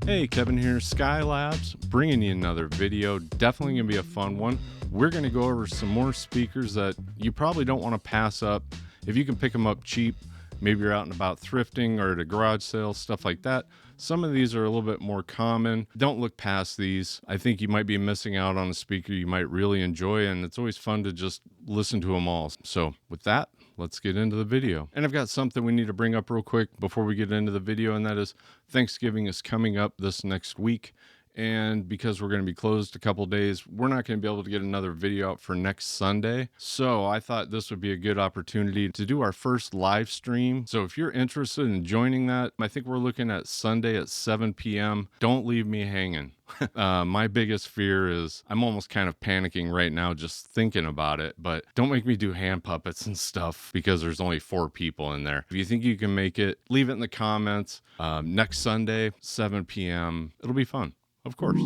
Hey, Kevin here, Skylabs, bringing you another video. Definitely going to be a fun one. We're going to go over some more speakers that you probably don't want to pass up. If you can pick them up cheap, maybe you're out and about thrifting or at a garage sale, stuff like that. Some of these are a little bit more common. Don't look past these. I think you might be missing out on a speaker you might really enjoy, and it's always fun to just listen to them all. So with that, let's get into the video. And I've got something we need to bring up real quick before we get into the video, and that is Thanksgiving is coming up this next week. And because we're going to be closed a couple days, we're not going to be able to get another video out for next Sunday. So I thought this would be a good opportunity to do our first live stream. So if you're interested in joining that, I think we're looking at Sunday at 7 p.m. Don't leave me hanging. My biggest fear is I'm almost kind of panicking right now just thinking about it, but don't make me do hand puppets and stuff because there's only 4 people in there. If you think you can make it, leave it in the comments. Next Sunday, 7 p.m. It'll be fun. Of course.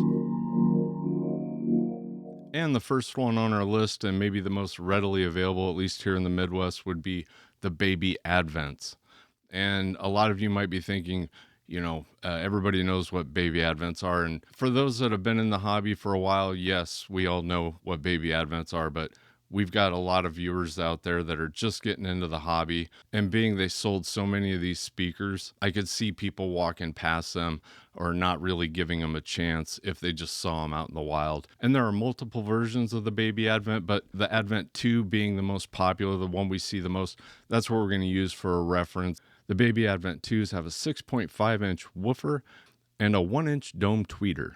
And the first one on our list, and maybe the most readily available, at least here in the Midwest, would be the Baby Advents. And a lot of you might be thinking, everybody knows what Baby Advents are. And for those that have been in the hobby for a while, yes, we all know what Baby Advents are, but we've got a lot of viewers out there that are just getting into the hobby. And being they sold so many of these speakers, I could see people walking past them or not really giving them a chance if they just saw them out in the wild. And there are multiple versions of the Baby Advent, but the Advent 2 being the most popular, the one we see the most, that's what we're going to use for a reference. The Baby Advent 2s have a 6.5-inch woofer and a 1-inch dome tweeter.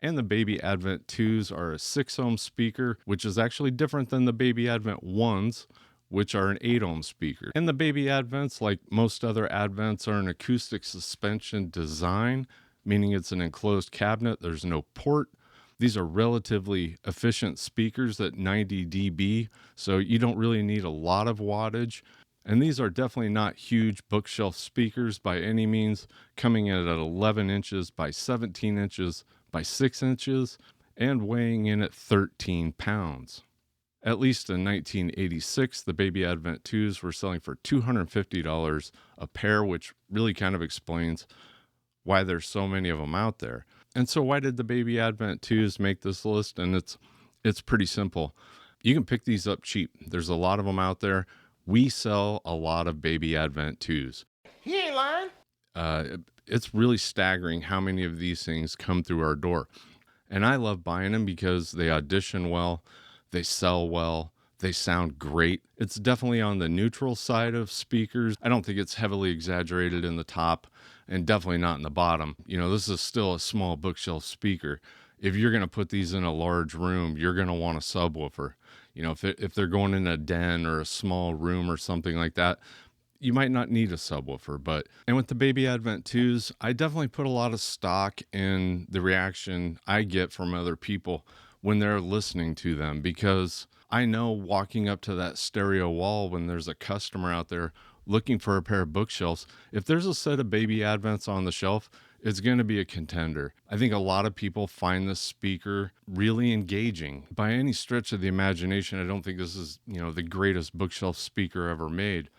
And the Baby Advent 2s are a 6-ohm speaker, which is actually different than the Baby Advent 1s, which are an 8-ohm speaker. And the Baby Advents, like most other Advents, are an acoustic suspension design, meaning it's an enclosed cabinet. There's no port. These are relatively efficient speakers at 90 dB, so you don't really need a lot of wattage. And these are definitely not huge bookshelf speakers by any means, coming in at 11 inches by 17 inches by 6 inches and weighing in at 13 pounds. At least in 1986, the Baby Advent 2s were selling for $250 a pair, which really kind of explains why there's so many of them out there. And so why did the Baby Advent 2s make this list? And it's pretty simple. You can pick these up cheap. There's a lot of them out there. We sell a lot of Baby Advent 2s. He ain't lying. It's really staggering how many of these things come through our door. And I love buying them because they audition well, they sell well, they sound great. It's definitely on the neutral side of speakers. I don't think it's heavily exaggerated in the top and definitely not in the bottom. This is still a small bookshelf speaker. If you're going to put these in a large room, you're going to want a subwoofer. If they're going in a den or a small room or something like that, you might not need a subwoofer. And with the Baby Advent 2s, I definitely put a lot of stock in the reaction I get from other people when they're listening to them, because I know walking up to that stereo wall when there's a customer out there looking for a pair of bookshelves, if there's a set of Baby Advents on the shelf, it's going to be a contender. I think a lot of people find this speaker really engaging. By any stretch of the imagination, I don't think this is, the greatest bookshelf speaker ever made.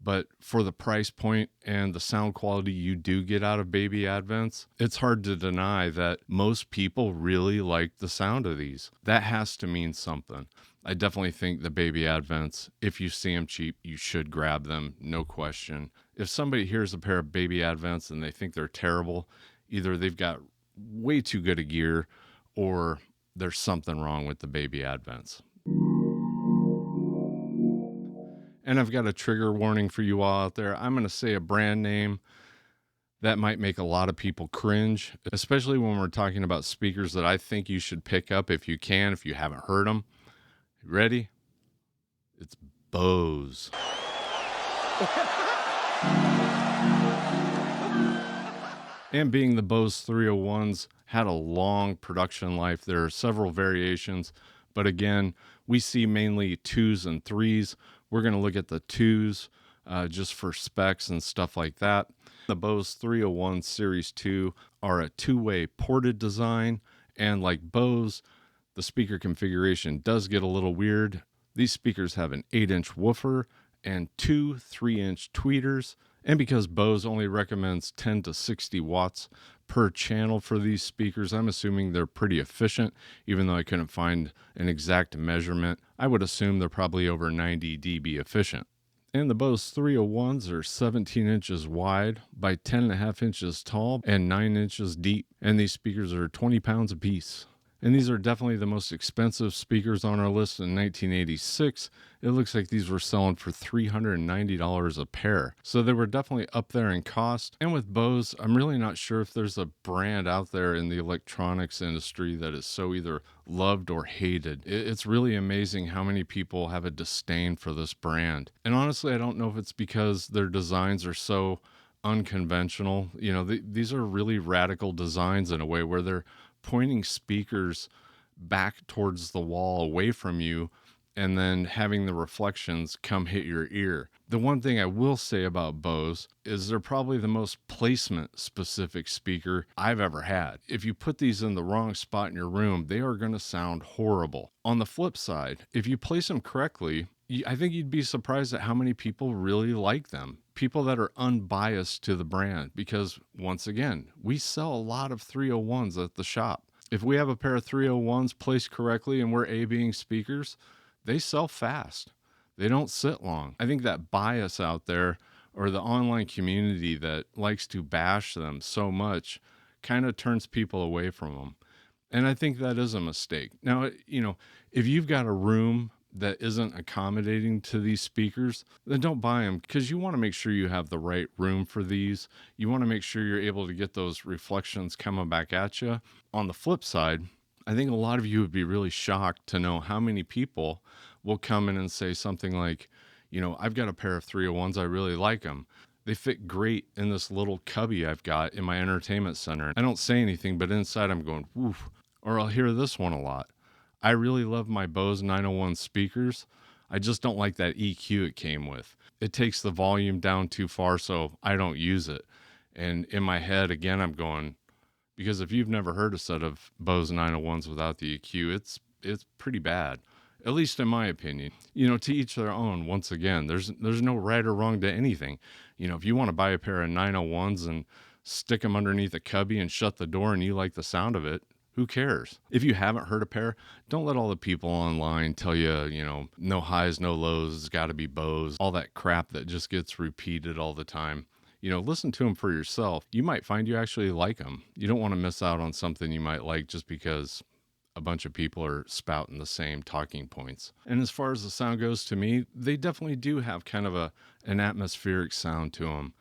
But for the price point and the sound quality you do get out of Baby Advents, it's hard to deny that most people really like the sound of these. That has to mean something. I definitely think the Baby Advents, if you see them cheap, you should grab them, no question. If somebody hears a pair of Baby Advents and they think they're terrible, either they've got way too good a gear or there's something wrong with the Baby Advents. And I've got a trigger warning for you all out there. I'm going to say a brand name that might make a lot of people cringe, especially when we're talking about speakers that I think you should pick up if you can, if you haven't heard them. Ready? It's Bose. And being the Bose 301s had a long production life, there are several variations, but again, we see mainly 2s and 3s. We're going to look at the 2s just for specs and stuff like that. The Bose 301 Series 2 are a 2-way ported design, and like Bose, the speaker configuration does get a little weird. These speakers have an 8-inch woofer and 2 3-inch tweeters And because Bose only recommends 10 to 60 watts per channel for these speakers, I'm assuming they're pretty efficient, even though I couldn't find an exact measurement. I would assume they're probably over 90 dB efficient. And the Bose 301s are 17 inches wide by 10.5 inches tall and 9 inches deep. And these speakers are 20 pounds apiece. And these are definitely the most expensive speakers on our list in 1986. It looks like these were selling for $390 a pair. So they were definitely up there in cost. And with Bose, I'm really not sure if there's a brand out there in the electronics industry that is so either loved or hated. It's really amazing how many people have a disdain for this brand. And honestly, I don't know if it's because their designs are so unconventional. You know, these are really radical designs in a way where they're pointing speakers back towards the wall away from you and then having the reflections come hit your ear. The one thing I will say about Bose is they're probably the most placement specific speaker I've ever had. If you put these in the wrong spot in your room, they are going to sound horrible. On the flip side, if you place them correctly, I think you'd be surprised at how many people really like them. People that are unbiased to the brand, because once again, we sell a lot of 301s at the shop. If we have a pair of 301s placed correctly and we're A-Bing speakers, they sell fast. They don't sit long. I think that bias out there, or the online community that likes to bash them so much, kind of turns people away from them. And I think that is a mistake. Now, you know, if you've got a room that isn't accommodating to these speakers, then don't buy them, because you want to make sure you have the right room for these. You want to make sure you're able to get those reflections coming back at you. On the flip side, I think a lot of you would be really shocked to know how many people will come in and say something like, you know, I've got a pair of 301s, I really like them. They fit great in this little cubby I've got in my entertainment center. I don't say anything, but inside I'm going, woof. Or I'll hear this one a lot. I really love my Bose 901 speakers. I just don't like that EQ it came with. It takes the volume down too far, so I don't use it. And in my head, again, I'm going, because if you've never heard a set of Bose 901s without the EQ, it's pretty bad, at least in my opinion. You know, to each their own. Once again, there's no right or wrong to anything. You know, if you want to buy a pair of 901s and stick them underneath a cubby and shut the door and you like the sound of it, who cares? If you haven't heard a pair, don't let all the people online tell you, you know, no highs, no lows, it's got to be Bose, all that crap that just gets repeated all the time. You know, listen to them for yourself. You might find you actually like them. You don't want to miss out on something you might like just because a bunch of people are spouting the same talking points. And as far as the sound goes, to me, they definitely do have kind of an atmospheric sound to them.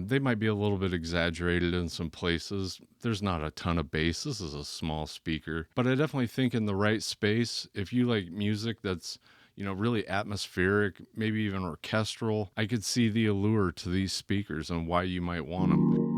They might be a little bit exaggerated in some places. There's not a ton of bass. This is a small speaker. But I definitely think in the right space, if you like music that's, you know, really atmospheric, maybe even orchestral, I could see the allure to these speakers and why you might want them.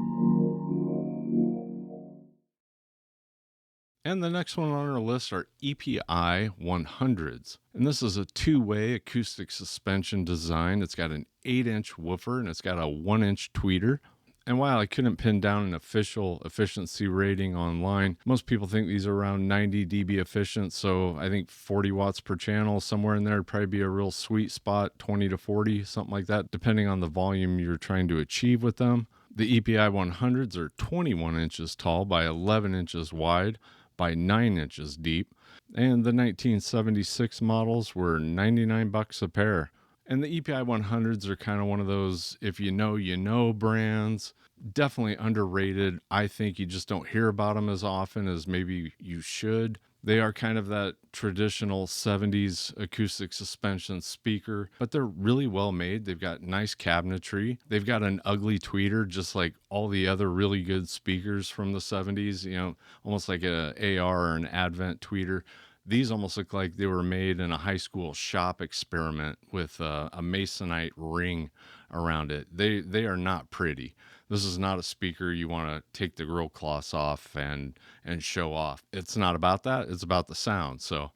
And the next one on our list are EPI 100s. And this is a two-way acoustic suspension design. It's got an 8-inch woofer and it's got a 1-inch tweeter. And while I couldn't pin down an official efficiency rating online, most people think these are around 90 dB efficient. So I think 40 watts per channel, somewhere in there would probably be a real sweet spot, 20 to 40, something like that, depending on the volume you're trying to achieve with them. The EPI 100s are 21 inches tall by 11 inches wide by 9 inches deep, and the 1976 models were $99 a pair. And the EPI 100s are kind of one of those, if you know brands, definitely underrated. I think you just don't hear about them as often as maybe you should. They are kind of that traditional 70s acoustic suspension speaker, but they're really well made. They've got nice cabinetry. They've got an ugly tweeter, just like all the other really good speakers from the 70s, you know, almost like an AR or an Advent tweeter. These almost look like they were made in a high school shop experiment with a masonite ring around it. They are not pretty. This is not a speaker you want to take the grill cloths off and show off. It's not about that. It's about the sound. So,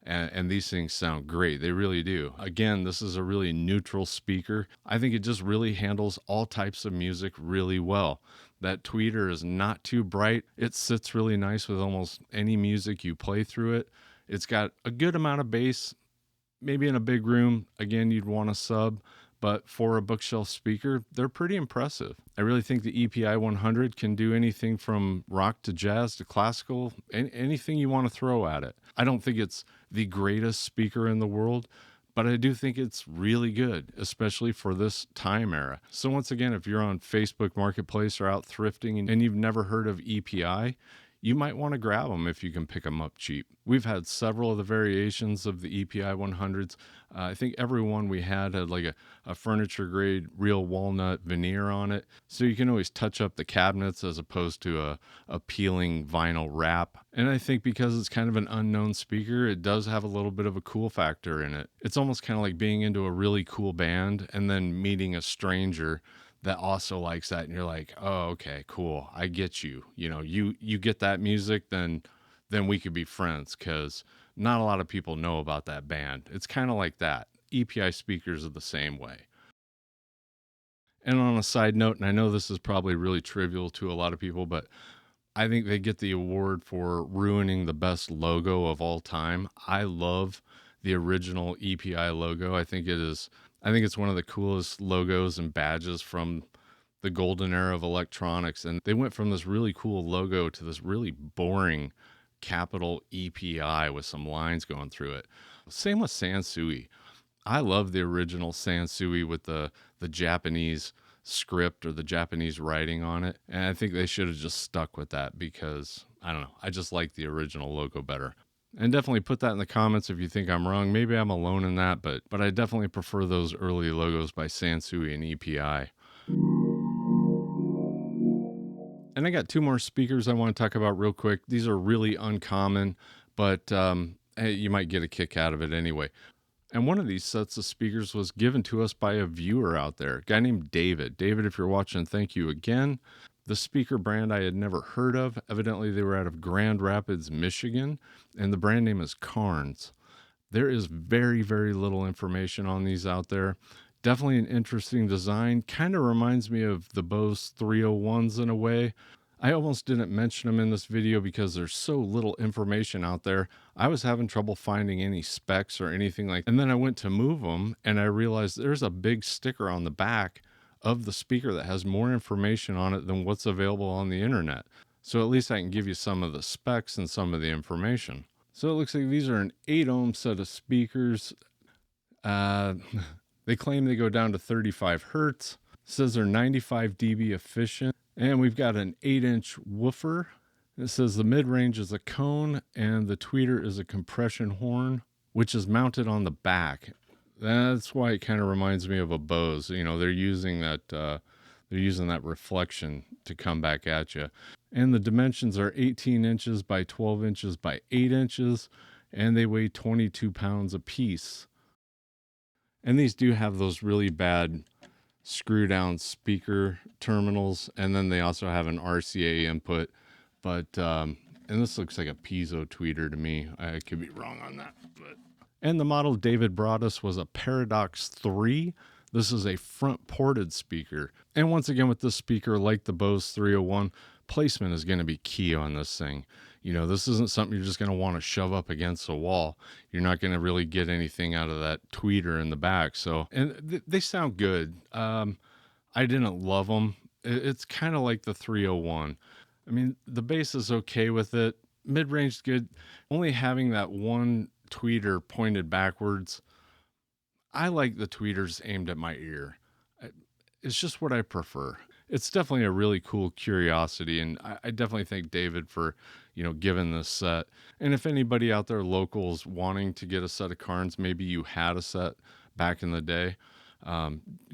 and these things sound great. They really do. Again, this is a really neutral speaker. I think it just really handles all types of music really well. That tweeter is not too bright. It sits really nice with almost any music you play through it. It's got a good amount of bass. Maybe in a big room, again, you'd want a sub, but for a bookshelf speaker, they're pretty impressive. I really think the EPI 100 can do anything from rock to jazz to classical, anything you want to throw at it. I don't think it's the greatest speaker in the world, but I do think it's really good, especially for this time era. So once again, if you're on Facebook Marketplace or out thrifting and you've never heard of EPI, you might want to grab them if you can pick them up cheap. We've had several of the variations of the EPI 100s. I think every one we had like a furniture grade real walnut veneer on it. So you can always touch up the cabinets as opposed to a peeling vinyl wrap. And I think because it's kind of an unknown speaker, it does have a little bit of a cool factor in it. It's almost kind of like being into a really cool band and then meeting a stranger that also likes that, and you're like, oh, okay, cool, I get you. You get that music, then we could be friends, because not a lot of people know about that band. It's kind of like that. EPI speakers are the same way. And on a side note, and I know this is probably really trivial to a lot of people, but I think they get the award for ruining the best logo of all time. I love the original EPI logo. I think it's one of the coolest logos and badges from the golden era of electronics. And they went from this really cool logo to this really boring capital EPI with some lines going through it. Same with Sansui. I love the original Sansui with the Japanese script or the Japanese writing on it. And I think they should have just stuck with that, because I don't know, I just like the original logo better. And definitely put that in the comments if you think I'm wrong. Maybe I'm alone in that, but I definitely prefer those early logos by Sansui and EPI. And I got two more speakers I want to talk about real quick. These are really uncommon, but hey, you might get a kick out of it anyway. And one of these sets of speakers was given to us by a viewer out there, a guy named David. David, if you're watching, thank you again. The speaker brand I had never heard of. Evidently, they were out of Grand Rapids, Michigan, and the brand name is KARNS. There is very, very little information on these out there. Definitely an interesting design. Kind of reminds me of the Bose 301s in a way. I almost didn't mention them in this video because there's so little information out there. I was having trouble finding any specs or anything like that. And then I went to move them and I realized there's a big sticker on the back of the speaker that has more information on it than what's available on the internet. So at least I can give you some of the specs and some of the information. So it looks like these are an 8 ohm set of speakers. They claim they go down to 35 hertz. It says they're 95 dB efficient. And we've got an 8-inch woofer. It says the mid-range is a cone and the tweeter is a compression horn, which is mounted on the back. That's why it kind of reminds me of a Bose. They're using that reflection to come back at you. And the dimensions are 18 inches by 12 inches by 8 inches, and they weigh 22 pounds apiece. And these do have those really bad screw down speaker terminals, and then they also have an RCA input. But and this looks like a piezo tweeter to me. I could be wrong on that, but. And the model David brought us was a Paradox III. This is a front ported speaker. And once again, with this speaker, like the Bose 301, placement is going to be key on this thing. This isn't something you're just going to want to shove up against a wall. You're not going to really get anything out of that tweeter in the back. So, and they sound good. I didn't love them. It's kind of like the 301. I mean, the bass is okay with it. Mid-range is good. Only having that one tweeter pointed backwards. I like the tweeters aimed at my ear. It's just what I prefer. It's definitely a really cool curiosity, and I definitely thank David for, giving this set. And if anybody out there local is wanting to get a set of KARNS, maybe you had a set back in the day,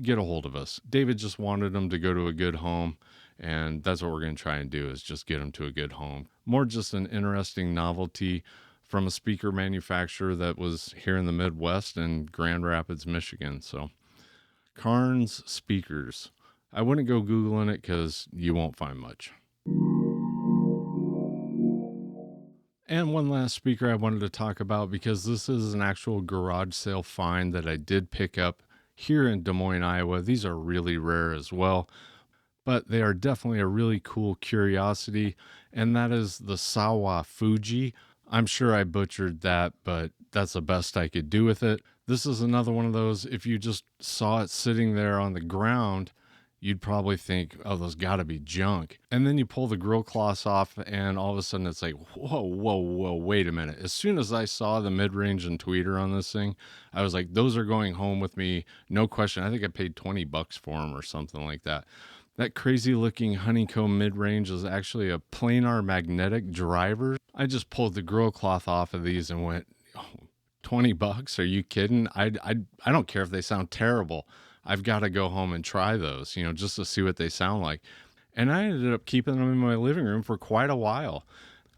get a hold of us. David just wanted them to go to a good home, and that's what we're going to try and do, is just get them to a good home. More just an interesting novelty from a speaker manufacturer that was here in the Midwest in Grand Rapids, Michigan. So KARNS speakers. I wouldn't go Googling it because you won't find much. And one last speaker I wanted to talk about, because this is an actual garage sale find that I did pick up here in Des Moines, Iowa. These are really rare as well, but they are definitely a really cool curiosity, and that is the Sawafuji. I'm sure I butchered that, but that's the best I could do with it. This is another one of those, if you just saw it sitting there on the ground, you'd probably think, oh, those gotta be junk. And then you pull the grill cloths off and all of a sudden it's like, whoa, whoa, whoa, wait a minute. As soon as I saw the mid-range and tweeter on this thing, I was like, those are going home with me, no question. I think I paid $20 for them or something like that. That crazy looking honeycomb mid-range is actually a planar magnetic driver. I just pulled the grill cloth off of these and went, oh, $20? Are you kidding? I don't care if they sound terrible. I've got to go home and try those, just to see what they sound like. And I ended up keeping them in my living room for quite a while.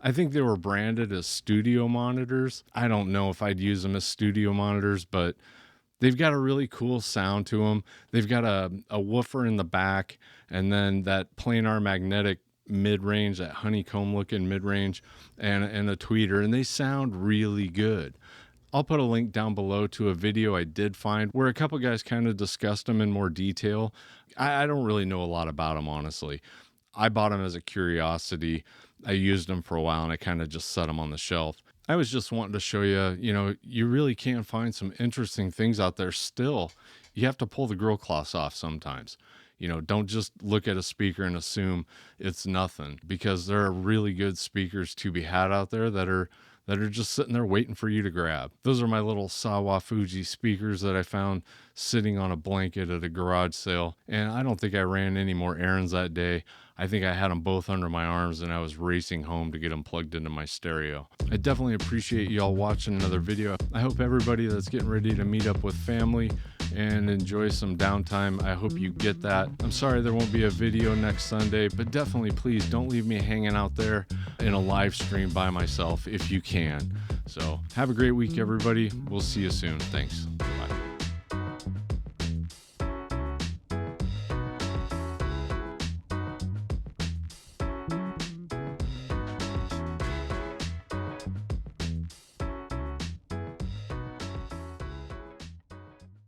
I think they were branded as studio monitors. I don't know if I'd use them as studio monitors, but they've got a really cool sound to them. They've got a woofer in the back, and then that planar magnetic mid-range, that honeycomb looking mid-range, and a tweeter, and they sound really good. I'll put a link down below to a video I did find where a couple guys kind of discussed them in more detail. I don't really know a lot about them, honestly. I bought them as a curiosity. I used them for a while and I kind of just set them on the shelf. I was just wanting to show you, you really can find some interesting things out there still. You have to pull the grill cloths off sometimes. Don't just look at a speaker and assume it's nothing, because there are really good speakers to be had out there that are just sitting there waiting for you to grab. Those are my little Sawafuji speakers that I found sitting on a blanket at a garage sale. And I don't think I ran any more errands that day. I think I had them both under my arms and I was racing home to get them plugged into my stereo. I definitely appreciate y'all watching another video. I hope everybody that's getting ready to meet up with family and enjoy some downtime, I hope you get that. I'm sorry there won't be a video next Sunday, but definitely please don't leave me hanging out there in a live stream by myself if you can. So have a great week, everybody. We'll see you soon. Thanks.